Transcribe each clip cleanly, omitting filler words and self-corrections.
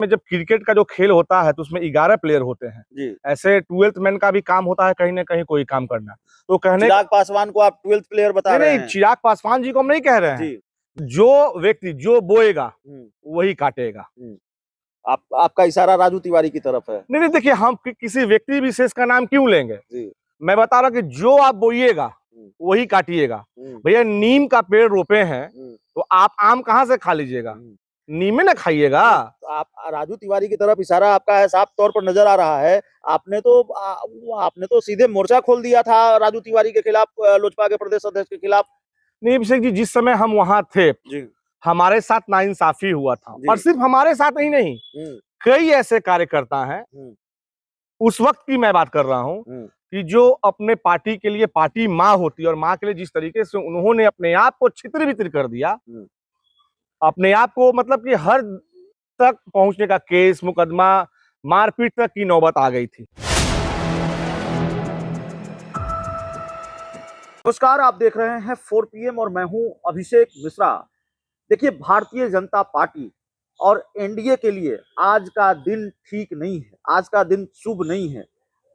में जब क्रिकेट का जो खेल होता है तो उसमें 11 प्लेयर होते हैं जी। ऐसे 12th मैन का भी काम होता है कहीं ना कहीं कोई काम करना। तो कहने चिराग पासवान को आप 12th प्लेयर बता रहे नहीं, हैं? चिराग पासवान जी को हम नहीं कह रहे हैं। जी। जो व्यक्ति जो बोएगा वही काटेगा। आपका इशारा राजू तिवारी की तरफ है? नहीं देखिए, हम किसी व्यक्ति विशेष का नाम क्यों लेंगे जी। मैं बता रहा कि जो आप बोइएगा वही काटिएगा। भैया नीम का पेड़ रोपे हैं तो आप आम कहां से खा लीजिएगा, नीम में ना खाइएगा। आप राजू तिवारी की तरफ इशारा आपका है, साफ तौर पर नजर आ रहा है। आपने तो सीधे मोर्चा खोल दिया था राजू तिवारी के खिलाफ, लोजपा के प्रदेश अध्यक्ष के खिलाफ। नहीं अभिषेक जी, जिस समय हम वहां थे जी। हमारे साथ नाइंसाफी हुआ था, और सिर्फ हमारे साथ ही नहीं कई ऐसे कार्यकर्ता हैं, उस वक्त की मैं बात कर रहा हूं कि जो अपने पार्टी के लिए, पार्टी माँ होती है और माँ के लिए जिस तरीके से उन्होंने अपने आप को छितर वितर कर दिया, अपने आप को मतलब कि हर तक पहुंचने का, केस मुकदमा मारपीट तक की नौबत आ गई थी। नमस्कार, आप देख रहे हैं 4 PM और मैं हूं अभिषेक मिश्रा। देखिए, भारतीय जनता पार्टी और एनडीए के लिए आज का दिन ठीक नहीं है, आज का दिन शुभ नहीं है।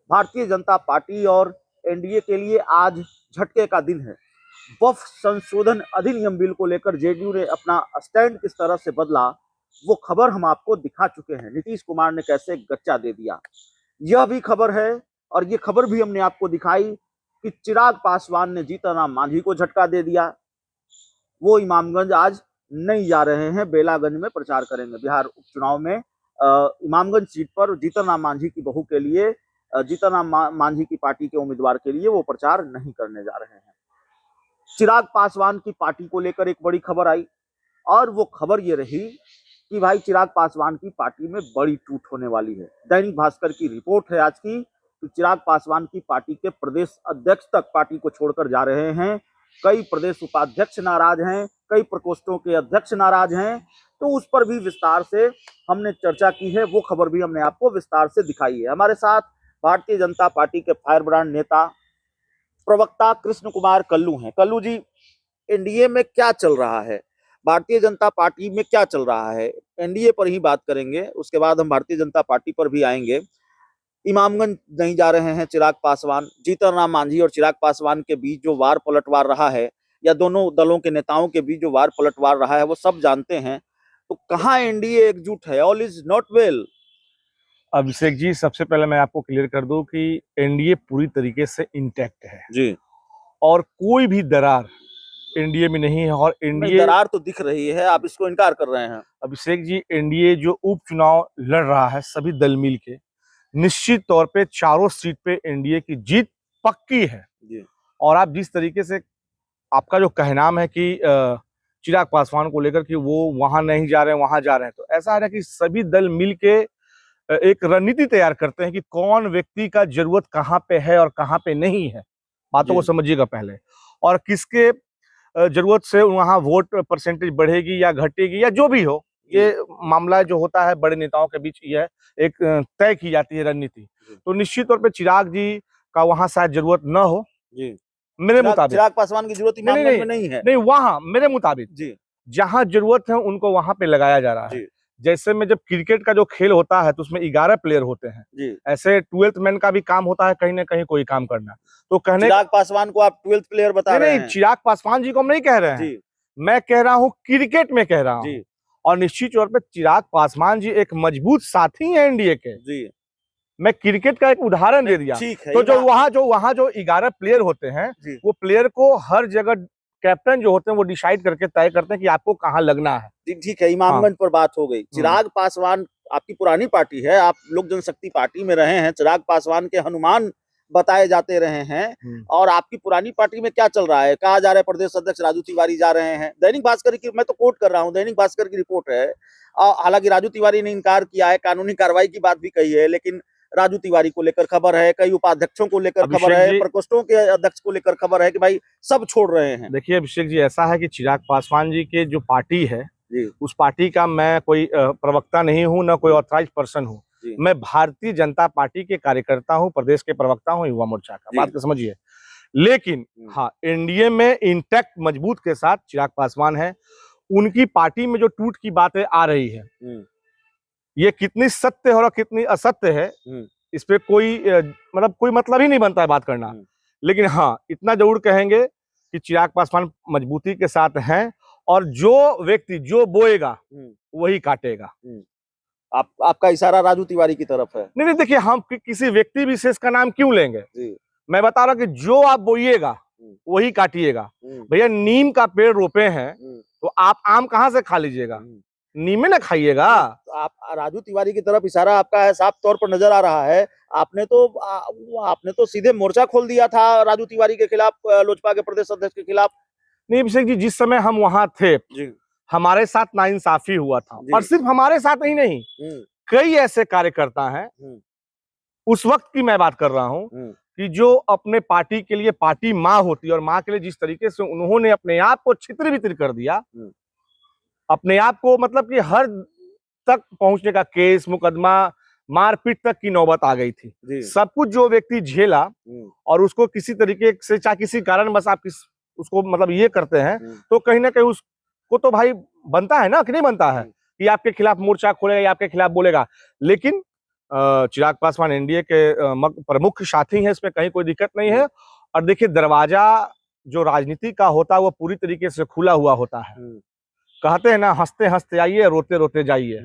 भारतीय जनता पार्टी और एनडीए के लिए आज झटके का दिन है। वक्फ संशोधन अधिनियम बिल को लेकर जेडीयू ने अपना स्टैंड किस तरह से बदला, वो खबर हम आपको दिखा चुके हैं। नीतीश कुमार ने कैसे गच्चा दे दिया, यह भी खबर है। और ये खबर भी हमने आपको दिखाई कि चिराग पासवान ने जीतन राम मांझी को झटका दे दिया। वो इमामगंज आज नहीं जा रहे हैं, बेलागंज में प्रचार करेंगे। बिहार उपचुनाव में इमामगंज सीट पर जीतन राम मांझी की बहू के लिए, जीतन राम मांझी की पार्टी के उम्मीदवार के लिए वो प्रचार नहीं करने जा रहे हैं। चिराग पासवान की पार्टी को लेकर एक बड़ी खबर आई, और वो खबर ये रही कि भाई चिराग पासवान की पार्टी में बड़ी टूट होने वाली है। दैनिक भास्कर की रिपोर्ट है आज की कि चिराग पासवान की पार्टी के प्रदेश अध्यक्ष तक पार्टी को छोड़कर जा रहे हैं। कई प्रदेश उपाध्यक्ष नाराज हैं, कई प्रकोष्ठों के अध्यक्ष नाराज हैं। तो उस पर भी विस्तार से हमने चर्चा की है, वो खबर भी हमने आपको विस्तार से दिखाई है। हमारे साथ भारतीय जनता पार्टी के फायर ब्रांड नेता, प्रवक्ता कृष्ण कुमार कल्लू हैं। कल्लू जी, एनडीए में क्या चल रहा है, भारतीय जनता पार्टी में क्या चल रहा है? एनडीए पर ही बात करेंगे, उसके बाद हम भारतीय जनता पार्टी पर भी आएंगे। इमामगंज नहीं जा रहे हैं चिराग पासवान। जीतन राम मांझी और चिराग पासवान के बीच जो वार पलटवार रहा है, या दोनों दलों के नेताओं के बीच जो वार पलटवार रहा है, वो सब जानते हैं। तो कहाँ एनडीए एकजुट है? All is not well. Abhishek ji, सबसे पहले मैं आपको क्लियर कर दूं कि एनडीए पूरी तरीके से इंटैक्ट है जी, और कोई भी दरार एनडीए में नहीं है। और एनडीए दरार तो दिख रही है, आप इसको इनकार कर रहे हैं? अभिषेक जी, एनडीए जो उपचुनाव लड़ रहा है सभी दल मिल के, निश्चित तौर पे चारों सीट पे एनडीए की जीत पक्की है जी। और आप जिस तरीके से आपका जो कहनाम है कि चिराग पासवान को लेकर कि वो वहां नहीं जा रहे हैं वहां जा रहे हैं, तो ऐसा है ना कि सभी दल मिल के एक रणनीति तैयार करते हैं कि कौन व्यक्ति का जरूरत कहाँ पे है और कहाँ पे नहीं है। बातों को समझिएगा पहले, और किसके जरूरत से वहां वोट परसेंटेज बढ़ेगी या घटेगी या जो भी हो, ये मामला जो होता है बड़े नेताओं के बीच यह एक तय की जाती है रणनीति। तो निश्चित तौर पे चिराग जी का वहां शायद जरूरत न हो जी। मेरे मुताबिक। चिराग पासवान की जरूरत इमामगंज में नहीं है। नहीं, वहां मेरे मुताबिक जी, जहां जरूरत है उनको वहां पे लगाया जा रहा है। जैसे में जब क्रिकेट का जो खेल होता है तो उसमें 11 प्लेयर होते हैं, ऐसे 12th मैन का भी काम होता है कहीं ना कहीं कोई काम करना। तो कहने चिराग पासवान को आप 12th प्लेयर बता रहे हैं? नहीं, चिराग पासवान जी को हम नहीं कह रहे हैं, मैं कह रहा हूं क्रिकेट में कह रहा हूं। और निश्चित तौर पर चिराग पासवान जी एक मजबूत साथी हैं एनडीए के। मैं क्रिकेट का एक उदाहरण दे दिया। तो जो वहां जो 11 प्लेयर होते हैं, वो प्लेयर को हर जगह कैप्टन जो होते हैं वो डिसाइड करके तय करते हैं कि आपको कहाँ लगना है। ठीक है, इमामगंज पर बात हो गई। चिराग पासवान आपकी पुरानी पार्टी है, आप लोक जनशक्ति पार्टी में रहे हैं, चिराग पासवान के हनुमान बताए जाते रहे हैं। और आपकी पुरानी पार्टी में क्या चल रहा है? कहा जा रहा है प्रदेश अध्यक्ष राजू तिवारी जा रहे हैं। दैनिक भास्कर की, मैं तो कोट कर रहा हूं, दैनिक भास्कर की रिपोर्ट है। हालांकि राजू तिवारी ने इनकार किया है, कानूनी कार्रवाई की बात भी कही है, लेकिन राजू तिवारी को लेकर खबर है, कई उपाध्यक्षों को लेकर खबर है, प्रकोष्ठों के अध्यक्ष को लेकर खबर है कि भाई सब छोड़ रहे हैं। देखिए अभिषेक जी, ऐसा है कि चिराग पासवान जी के जो पार्टी है, उस पार्टी का मैं कोई प्रवक्ता नहीं हूं, ना कोई ऑथराइज पर्सन हूं। मैं भारतीय जनता पार्टी के कार्यकर्ता हूं, प्रदेश के प्रवक्ता हूं युवा मोर्चा का, बात को समझिए। लेकिन हाँ, एनडीए में इंटैक्ट मजबूत के साथ चिराग पासवान है। उनकी पार्टी में जो टूट की बातें आ रही है, ये कितनी सत्य है और कितनी असत्य है, इस पे कोई मतलब कोई मतलब ही नहीं बनता है बात करना। लेकिन हाँ, इतना जरूर कहेंगे कि चिराग पासवान मजबूती के साथ हैं, और जो व्यक्ति जो बोएगा वही काटेगा। आपका इशारा राजू तिवारी की तरफ है। नहीं नहीं, देखिए हम किसी व्यक्ति विशेष का नाम क्यों लेंगे। मैं बता रहा हूँ कि जो आप बोइएगा वही काटिएगा। भैया नीम का पेड़ रोपे हैं तो आप आम कहाँ से खा लीजिएगा, नीम में ना खाइएगा। आप राजू तिवारी की तरफ इशारा आपका है, साफ तौर पर नजर आ रहा है। आपने तो सीधे मोर्चा खोल दिया था राजू तिवारी के खिलाफ, लोजपा के प्रदेश अध्यक्ष के खिलाफ। नहीं अभिषेक जी, जिस समय हम वहां थे हमारे साथ नाइंसाफी हुआ था, और सिर्फ हमारे साथ ही नहीं, कई ऐसे कार्यकर्ता हैं, उस वक्त की मैं बात कर रहा हूं, कि जो अपने पार्टी के लिए, पार्टी माँ होती है और माँ के लिए जिस तरीके से उन्होंने अपने आप को छित्र वित्र कर दिया, अपने आप को मतलब कि हर तक पहुंचने का, केस मुकदमा मारपीट तक की नौबत आ गई थी। सब कुछ जो व्यक्ति झेला और उसको किसी तरीके से, चाहे किसी कारण बस आप उसको मतलब ये करते हैं, तो कहीं ना कहीं उसको तो भाई बनता है ना, कि नहीं बनता है कि आपके खिलाफ मोर्चा खोलेगा या आपके खिलाफ बोलेगा। लेकिन चिराग पासवान एनडीए के प्रमुख साथी हैं, इसमें कहीं कोई दिक्कत नहीं है। और देखिए, दरवाजा जो राजनीति का होता है वो पूरी तरीके से खुला हुआ होता है। कहते हैं ना, हंसते हंसते आइए, रोते रोते जाइए।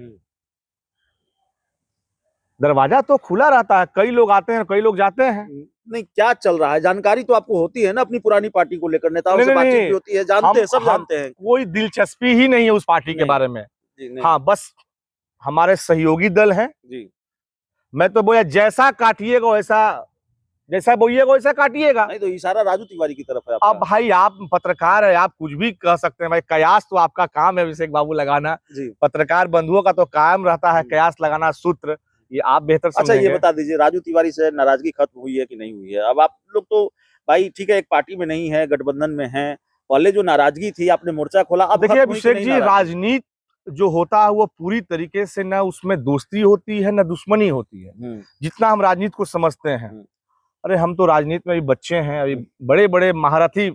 दरवाजा तो खुला रहता है, कई लोग आते हैं, कई लोग जाते हैं। नहीं, क्या चल रहा है जानकारी तो आपको होती है ना, अपनी पुरानी पार्टी को लेकर नेताओं से बातचीत भी होती है, जानते हैं, सब जानते हैं। कोई दिलचस्पी ही नहीं है उस पार्टी के बारे में। हाँ, बस हमारे सहयोगी दल हैं। मैं तो बोया जैसा काटिएगा वैसा, जैसा बोइएगा वैसा काटिएगा। नहीं तो इशारा राजू तिवारी की तरफ है। अब भाई आप पत्रकार है, आप कुछ भी कह सकते हैं भाई, कयास तो आपका काम है अभिषेक बाबू लगाना। पत्रकार बंधुओं का तो काम रहता है कयास लगाना, सूत्र, ये आप बेहतर समझेंगे। अच्छा, ये बता दीजिए, राजू तिवारी से नाराजगी खत्म हुई है कि नहीं हुई है? अब आप लोग तो भाई ठीक है, एक पार्टी में नहीं है, गठबंधन में है, पहले जो नाराजगी थी, आपने मोर्चा खोला, अब देखिए अभिषेक जी, राजनीति जो होता है वो पूरी तरीके से ना उसमें दोस्ती होती है ना दुश्मनी होती है, जितना हम राजनीति को समझते हैं। अरे हम तो राजनीति में भी बच्चे हैं, अभी बड़े बड़े महारथी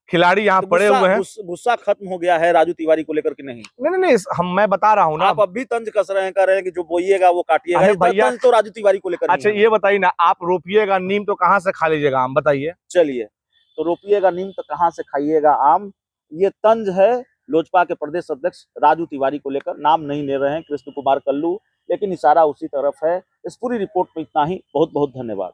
खिलाड़ी यहाँ तो पड़े हुए हैं। गुस्सा खत्म हो गया है राजू तिवारी को लेकर के? नहीं नहीं, मैं बता रहा हूँ ना, आप अब भी तंज कस रहे हैं, कह रहे हैं कि जो बोइएगा वो काटिएगा। भैया तो राजू तिवारी को लेकर। अच्छा ये बताइए ना, आप रोपिएगा नीम तो कहाँ से खा लीजिएगा आम, बताइए। चलिए, तो रोपिएगा नीम तो कहाँ से खाइएगा आम, ये तंज है लोजपा के प्रदेश अध्यक्ष राजू तिवारी को लेकर। नाम नहीं ले रहे हैं कृष्ण कुमार कल्लू, लेकिन इशारा उसी तरफ है। इस पूरी रिपोर्ट में इतना ही। बहुत बहुत धन्यवाद।